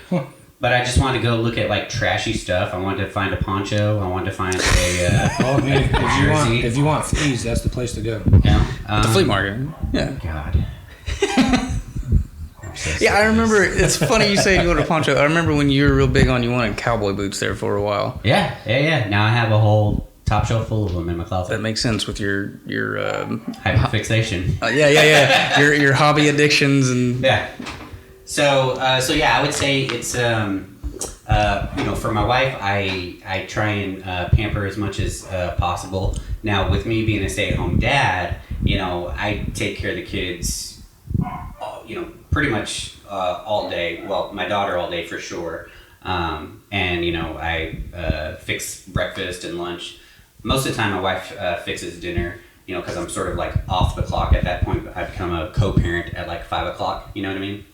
But I just wanted to go look at like trashy stuff. I wanted to find a poncho. I wanted to find a if you want fleas, that's the place to go. Yeah. The flea market. Yeah. God. Yeah, I remember. It's funny you say you want a poncho. I remember when you were real big on you wanted cowboy boots there for a while. Yeah. Now I have a whole top shelf full of them in my closet. That makes sense with your hyperfixation. Yeah. your hobby addictions and yeah. So yeah, I would say it's for my wife, I try and pamper as much as possible. Now with me being a stay-at-home dad, I take care of the kids, pretty much all day. Well, my daughter all day for sure, and I fix breakfast and lunch. Most of the time, my wife fixes dinner. Because I'm sort of like off the clock at that point. I become a co-parent at like 5 o'clock. You know what I mean?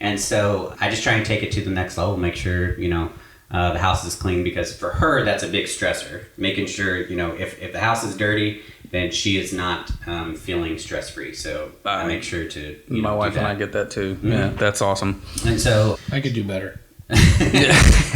And so I just try and take it to the next level, make sure, the house is clean, because for her, that's a big stressor. Making sure, if the house is dirty, then she is not feeling stress-free. So I make sure to, my wife and I get that too. Mm-hmm. Yeah, that's awesome. And so I could do better.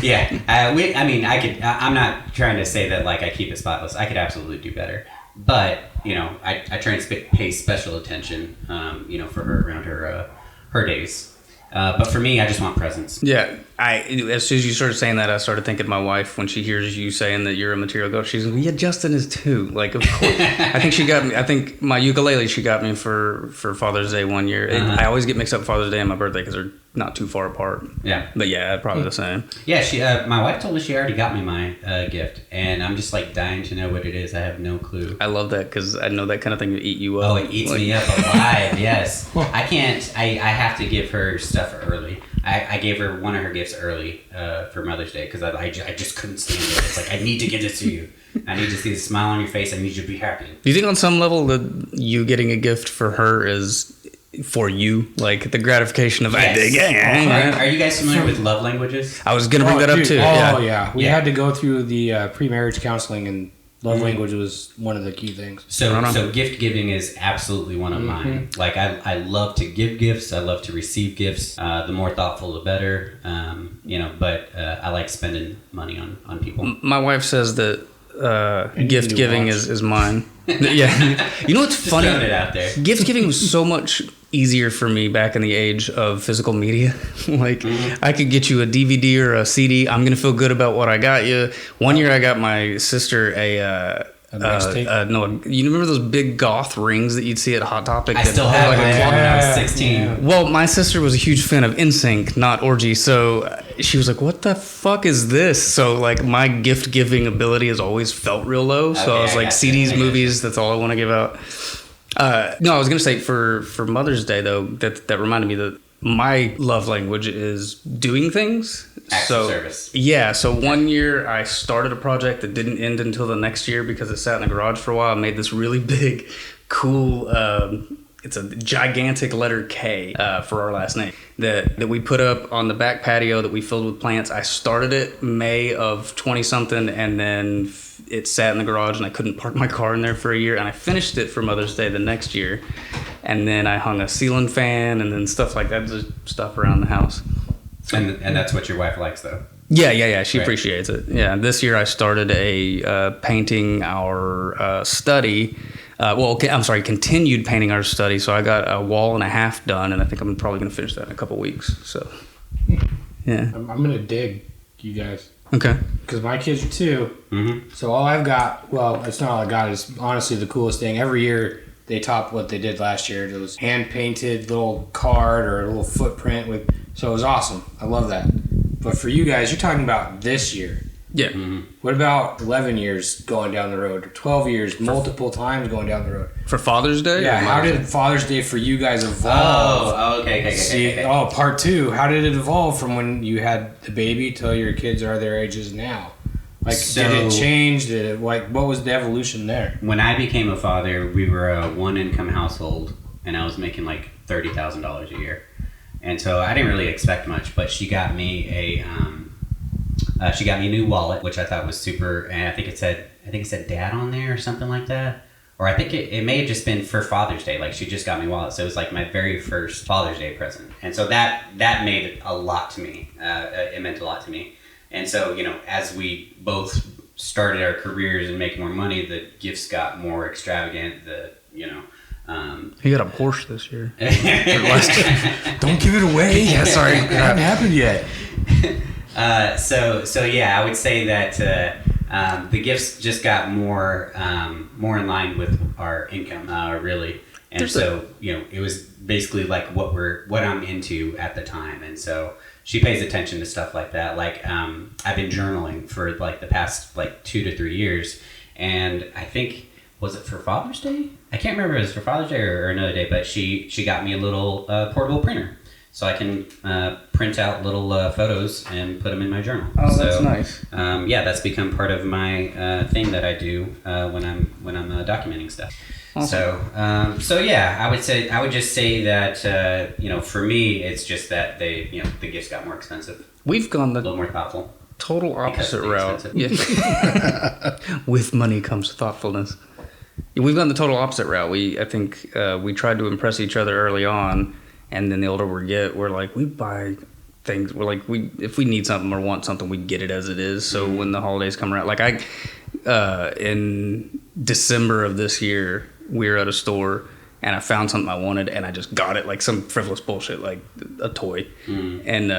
Yeah. I'm not trying to say that like I keep it spotless. I could absolutely do better. But, I try and pay special attention, for her around her days. But for me, I just want presents. Yeah, as soon as you started saying that, I started thinking of my wife when she hears you saying that you're a material girl. She's like, yeah, Justin is too. Like, of course. I think my ukulele she got me for Father's Day one year. I always get mixed up Father's Day and my birthday because they're not too far apart. Yeah. But yeah, probably the same. Yeah, she. My wife told me she already got me my gift, and I'm just like dying to know what it is. I have no clue. I love that because I know that kind of thing would eat you up. Oh, it eats me up alive. Yes. I can't. I have to give her stuff early. I gave her one of her gifts early for Mother's Day because I just couldn't stand it. It's like, I need to give this to you. I need to see the smile on your face. I need you to be happy. Do you think on some level that you getting a gift for her is for you, like the gratification of yes. Are you guys familiar with love languages? I was gonna bring that up too. We had to go through the pre-marriage counseling, and love language was one of the key things. So gift giving is absolutely one of mine. Like I love to give gifts. I love to receive gifts. The more thoughtful, the better. But I like spending money on people. My wife says that gift giving is mine. Yeah. You know what's funny? Just throwing it out there. Gift giving was so much easier for me back in the age of physical media. Like, I could get you a DVD or a CD. I'm going to feel good about what I got you. One year I got my sister a you remember those big goth rings that you'd see at Hot Topic? I still have one when I was 16. Yeah. Well, my sister was a huge fan of NSYNC, not Orgy, so she was like, what the fuck is this? So, like, my gift-giving ability has always felt real low, so I was like, CDs, movies, that's all I want to give out. No, I was going to say, for Mother's Day, though, that reminded me that my love language is doing things. Acts of service. Yeah, so one year I started a project that didn't end until the next year because it sat in the garage for a while. I made this really big, cool it's a gigantic letter K for our last name that we put up on the back patio that we filled with plants. I started it May of 20-something, and then it sat in the garage, and I couldn't park my car in there for a year, and I finished it for Mother's Day the next year, and then I hung a ceiling fan and then stuff like that, just stuff around the house. And that's what your wife likes, though. Yeah. She appreciates it. Yeah, this year I started painting our study. Continued painting our study. So I got a wall and a half done, and I think I'm probably going to finish that in a couple weeks. So, yeah. I'm going to dig, you guys. Okay. Because my kids are 2. Mm-hmm. So all I've got, well, it's not all I got. It's honestly the coolest thing. Every year they top what they did last year. It was hand-painted little card or a little footprint with. So it was awesome. I love that. But for you guys, you're talking about this year. Yeah. Mm-hmm. What about 11 years going down the road, or 12 years, multiple times going down the road? For Father's Day? Yeah, how did Father's Day for you guys evolve? Oh, okay. Oh, part 2. How did it evolve from when you had the baby till your kids are their ages now? Like, did it change? Did it, what was the evolution there? When I became a father, we were a one-income household, and I was making like $30,000 a year. And so I didn't really expect much, but she got me a new wallet, which I thought was super. And I think it said Dad on there or something like that. Or I think it may have just been for Father's Day. Like, she just got me a wallet, so it was like my very first Father's Day present. And so that made a lot to me. It meant a lot to me. And so, you know, as we both started our careers and making more money, the gifts got more extravagant. He got a Porsche this year. Don't give it away. Yeah, sorry. It hasn't happened yet. So yeah, I would say that the gifts just got more in line with our income, really. And it was basically like what I'm into at the time. And so she pays attention to stuff like that. Like, I've been journaling for like the past like 2 to 3 years, and I think, was it for Father's Day? I can't remember if it was for Father's Day or another day, but she got me a little portable printer, so I can print out little photos and put them in my journal. Oh, that's nice. Yeah, that's become part of my thing that I do when I'm documenting stuff. Awesome. So yeah, I would just say that for me, it's just that the gifts got more expensive. We've gone a little more thoughtful. Total opposite route. Yeah. With money comes thoughtfulness. We've gone the total opposite route. I think we tried to impress each other early on, and then the older we get, we're like, we buy things. We're like, if we need something or want something, we get it as it is. So when the holidays come around, like in December of this year, we were at a store and I found something I wanted, and I just got it, like some frivolous bullshit, like a toy. And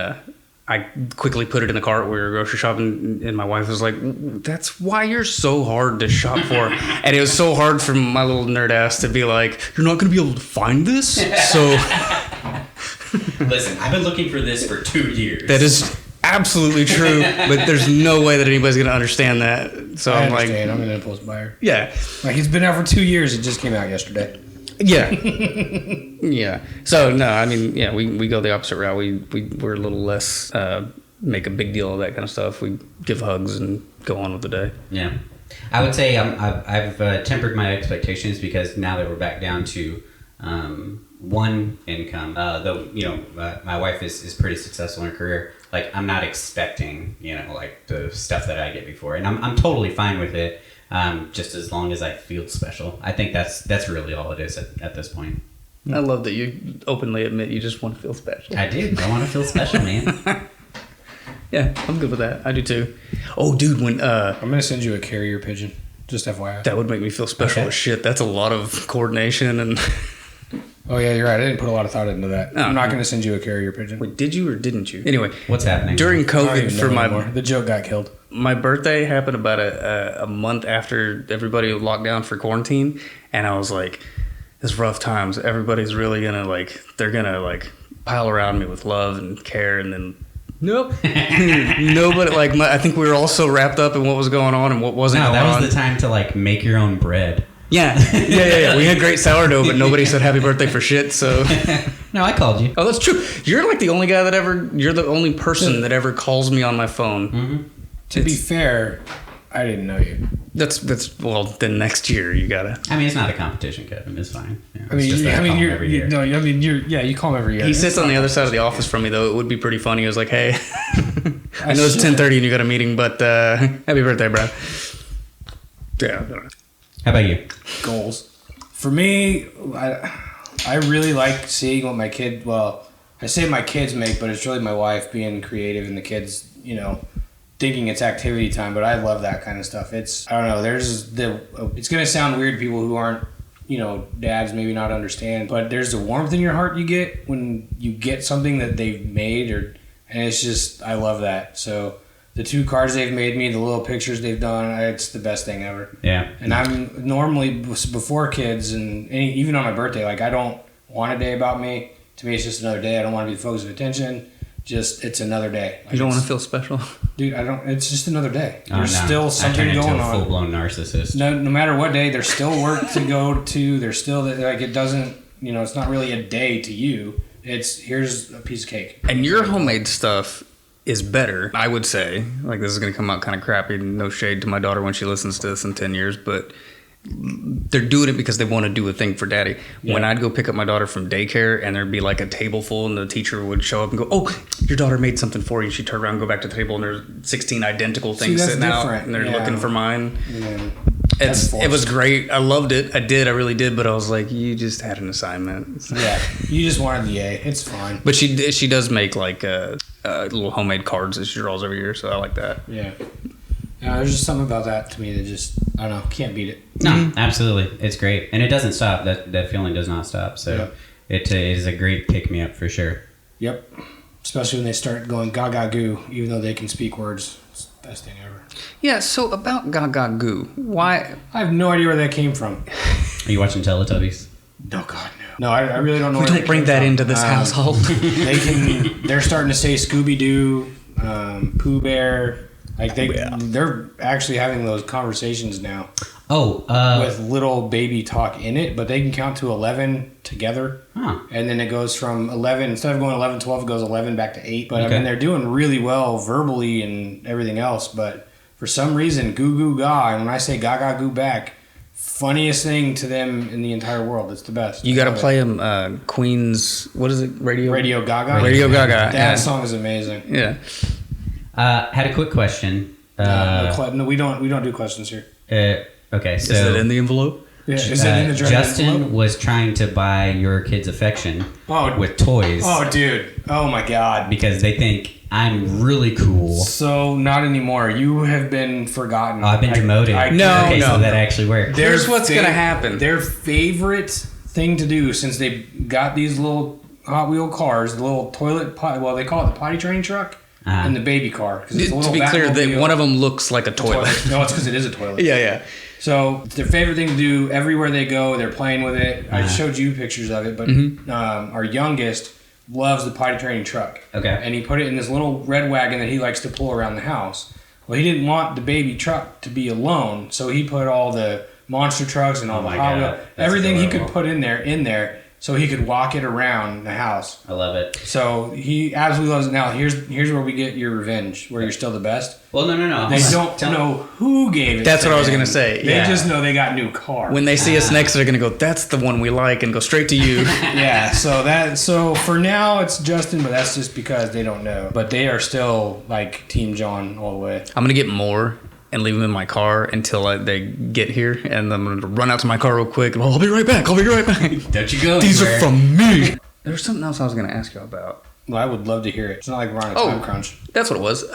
I quickly put it in the cart. We were grocery shopping, and my wife was like, "That's why you're so hard to shop for." And it was so hard for my little nerd ass to be like, "You're not going to be able to find this." So, listen, I've been looking for this for 2 years. That is absolutely true, but there's no way that anybody's going to understand that. So I'm like, I'm an impulse buyer. Yeah, like, it's been out for 2 years. It just came out yesterday. Yeah. Yeah. So no, I mean, yeah, we go the opposite route. We're a little less make a big deal of that kind of stuff. We give hugs and go on with the day. Yeah. I would say I've tempered my expectations, because now that we're back down to one income, though, my wife is pretty successful in her career. Like, I'm not expecting, like the stuff that I get before, and I'm totally fine with it. Just as long as I feel special. I think that's really all it is at this point. I love that you openly admit you just want to feel special. I do. I want to feel special, man. Yeah, I'm good with that. I do too. Oh, dude, when I'm gonna send you a carrier pigeon. Just FYI. That would make me feel special as shit. That's a lot of coordination and. Oh yeah, you're right. I didn't put a lot of thought into that. No, I'm not gonna send you a carrier pigeon. Wait, did you or didn't you? Anyway, what's happening during COVID? The joke got killed. My birthday happened about a month after everybody locked down for quarantine, and I was like, "It's rough times. Everybody's really gonna they're gonna pile around me with love and care," and then. Nope. Nobody, I think we were all so wrapped up in what was going on and what wasn't going on. No, that was the time to make your own bread. Yeah. We had great sourdough, but nobody said happy birthday for shit, so. No, I called you. Oh, that's true. You're the only guy you're the only person that ever calls me on my phone. Mm-hmm. To be fair, I didn't know you. That's well. Then next year you gotta. I mean, it's not a competition, Kevin. It's fine. Yeah, I mean, it's just that I call him every year. You call him every year. He sits on the other side of the office from me, though. It would be pretty funny. He was like, "Hey, I know it's 10:30 and you got a meeting, but happy birthday, bro." Yeah. How about you? Goals. For me, I really like seeing what my kid. Well, I say my kids make, but it's really my wife being creative and the kids, thinking it's activity time. But I love that kind of stuff. It's I don't know. It's gonna sound weird to people who aren't, dads maybe not understand. But there's the warmth in your heart you get when you get something that they've made, and it's just I love that. So the 2 cards they've made me, the little pictures they've done, it's the best thing ever. Yeah. And I'm normally before kids and even on my birthday, like I don't want a day about me. To me, it's just another day. I don't want to be the focus of attention. Just it's another day. You don't want to feel special, dude. I don't. It's just another day. There's still something going on. I turn into a full-blown narcissist. No matter what day, there's still work to go to. There's still like it doesn't. It's not really a day to you. It's here's a piece of cake. And your homemade stuff is better, I would say. Like this is gonna come out kind of crappy. No shade to my daughter when she listens to this in 10 years, but they're doing it because they want to do a thing for daddy. Yeah. When I'd go pick up my daughter from daycare and there'd be like a table full and the teacher would show up and go, "Oh, your daughter made something for you." She'd turn around and go back to the table and there's 16 identical things sitting out and they're looking for mine. Yeah. It was great. I loved it. I really did. But I was like, you just had an assignment. Yeah, you just wanted the A. It's fine. But she does make like little homemade cards that she draws every year, so I like that. Yeah. There's just something about that to me that just, I don't know, can't beat it. No, absolutely. It's great. And it doesn't stop. That feeling does not stop. So it is a great pick-me-up for sure. Yep. Especially when they start going gaga goo, even though they can speak words. It's the best thing ever. Yeah, so about gaga goo, why? I have no idea where that came from. Are you watching Teletubbies? No, God, no. No, I really don't know where don't bring that into this household. They're starting to say Scooby-Doo, Pooh Bear. Like they're actually having those conversations now. With little baby talk in it, but they can count to 11 together. Huh. And then it goes from 11, instead of going 11, 12, it goes 11 back to 8. But okay. I mean, they're doing really well verbally and everything else. But for some reason, goo goo ga, and when I say gaga goo back, funniest thing to them in the entire world. It's the best. You got to play them Queen's, what is it? Radio Gaga? Radio Gaga. That song is amazing. Yeah. Had a quick question. No, we don't do questions here. Okay, so is it in the envelope? Yeah, is it in the Justin envelope? was trying to buy your kids' affection with toys. Oh, dude! Oh my God! Because they think I'm really cool. So not anymore. You have been forgotten. Oh, I've been demoted. So that actually worked. Here's what's gonna happen. Their favorite thing to do since they got these little Hot Wheel cars, the little toilet potty. Well, they call it the potty training truck. And the baby car. To be clear, one of them looks like a toilet. No, it's because it is a toilet. Yeah. So it's their favorite thing to do. Everywhere they go, they're playing with it. I showed you pictures of it, but our youngest loves the potty training truck. Okay. And he put it in this little red wagon that he likes to pull around the house. Well, he didn't want the baby truck to be alone, so he put all the monster trucks and all the Hot Wheel, everything he could put in there. So he could walk it around the house. I love it. So he absolutely loves it. Now, here's where we get your revenge, where you're still the best. Well, no. They don't know who gave it. That's what I was going to say. They just know they got a new car. When they see us next, they're going to go, "That's the one we like," and go straight to you. Yeah. So for now, it's Justin, but that's just because they don't know. But they are still like Team John all the way. I'm going to get more and leave them in my car until they get here, and I'm gonna run out to my car real quick. I'll be right back. Don't you go anywhere. These are from me. There was something else I was gonna ask you about. Well, I would love to hear it. It's not like we're on a time crunch. That's what it was.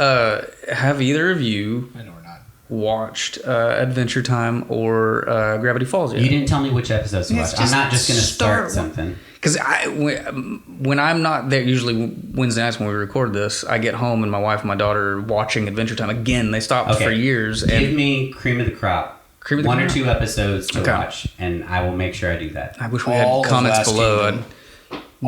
Have either of you? I know we're not. Watched Adventure Time or Gravity Falls yet? You didn't tell me which episodes to watch. I'm not just gonna start something. Because when I'm not there, usually Wednesday nights when we record this, I get home and my wife and my daughter are watching Adventure Time again. They stopped for years. Give me cream of the crop. One or two episodes to watch, and I will make sure I do that. I wish we had comments below.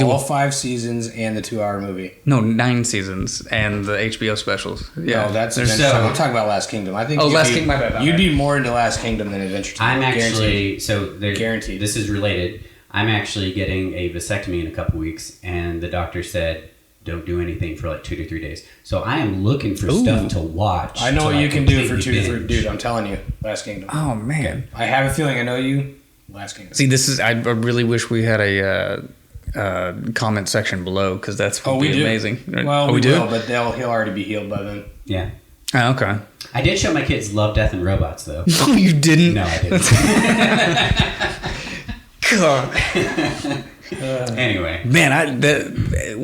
All 5 seasons and the 2-hour movie. No, 9 seasons and the HBO specials. Yeah, no, that's Adventure Time. I'm talking about Last Kingdom. I think. Last Kingdom. My bad. You'd be more into Last Kingdom than Adventure Time. I'm actually guaranteed. This is related. I'm actually getting a vasectomy in a couple weeks, and the doctor said don't do anything for like 2 to 3 days. So I am looking for stuff to watch. I know what you can do for 2 to 3. binge. Dude, I'm telling you, Last Kingdom. Oh man, I have a feeling I know you. Last Kingdom. see, this is. I really wish we had a comment section below because that's we do. amazing. Well, we do, will, but he'll already be healed by then. Yeah. Oh, okay. I did show my kids Love, Death, and Robots, though. No, you didn't. No, I didn't. God. Anyway. Man,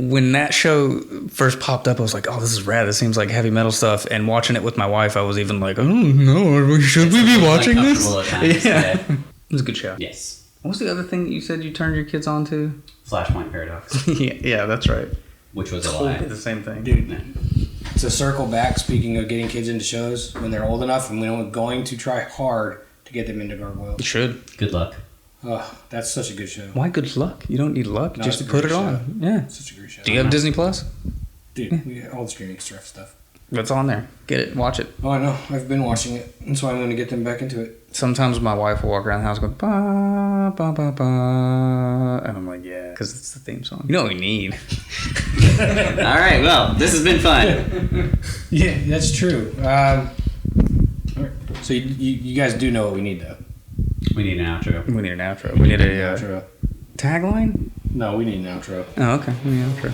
when that show first popped up, I was like, "Oh, this is rad. This seems like heavy metal stuff." And watching it with my wife, I was even like, "Oh no, should we be watching this?" At times, Yeah, it was a good show. Yes. What was the other thing that you said you turned your kids on to? Flashpoint Paradox, yeah, that's right. which was a lie. Totally the same thing. Dude, to circle back, speaking of getting kids into shows, when they're old enough, and we're going to try hard to get them into Gargoyle. You should. Good luck. Oh, that's such a good show. Why good luck? You don't need luck. No, Just it's a put great it on. show. Yeah. Such a great show. Do you have Disney Plus? Dude, we got all the streaming stuff. That's on there. Get it. Watch it. Oh, I know. I've been watching it. That's why I'm going to get them back into it. Sometimes my wife will walk around the house going, ba, ba, ba, ba. And I'm like, yeah. Because it's the theme song. You know what we need. All right, well, this has been fun. Yeah, that's true. All right. So you guys do know what we need, though. We need an outro. We need an outro. We need a Outro. tagline? No, we need an outro. Oh, okay. We need an outro.